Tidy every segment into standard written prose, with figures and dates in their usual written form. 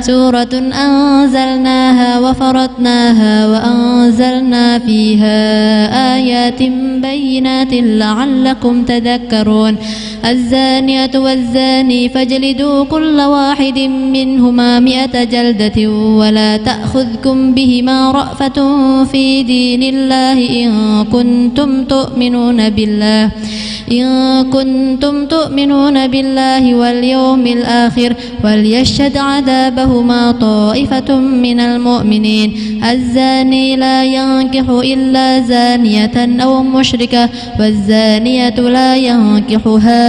سورة أنزلناها وفرضناها وأنزلنا فيها آيات بينات لعلكم تذكرون الزانية والزاني فاجلدوا كل واحد منهما 100 جلدة ولا تأخذكم بهما رأفة في دين الله إن كنتم تؤمنون بالله واليوم الآخر وليشهد عذابهما طائفة من المؤمنين الزاني لا ينكح إلا زانية أو مشركة والزانية لا ينكحها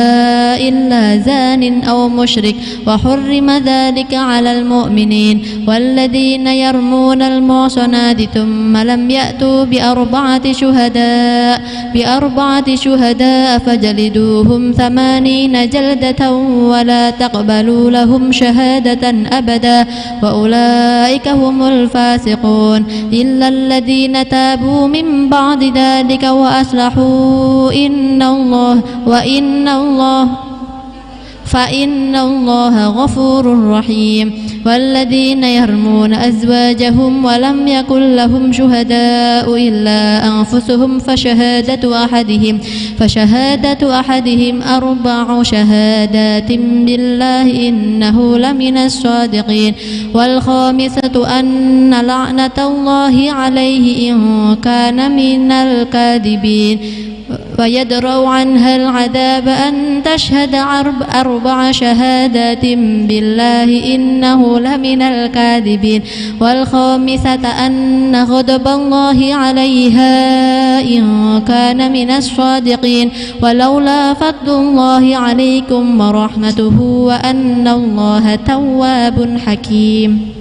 إلا زان أو مشرك وحرم ذلك على المؤمنين والذين يرمون المحصنات ثم لم يأتوا بأربعة شهداء فجلدوهم 80 جلدة ولا تقبلوا لهم شهادة أبدا وأولئك هم الفاسقون إلا الذين تابوا من بعد ذلك وأصلحوا فإن الله غفور رحيم والذين يرمون أزواجهم ولم يكن لهم شهداء إلا أنفسهم فشهادة أحدهم 4 شهادات بالله إنه لمن الصادقين والخامسة أن لعنة الله عليه إن كان من الكاذبين ويدرأ عنها العذاب أن تشهد 4 شهادات بالله إنه لمن الكاذبين والخامسة أن غضب الله عليها إن كان من الصادقين ولولا فضل الله عليكم ورحمته وأن الله تواب حكيم.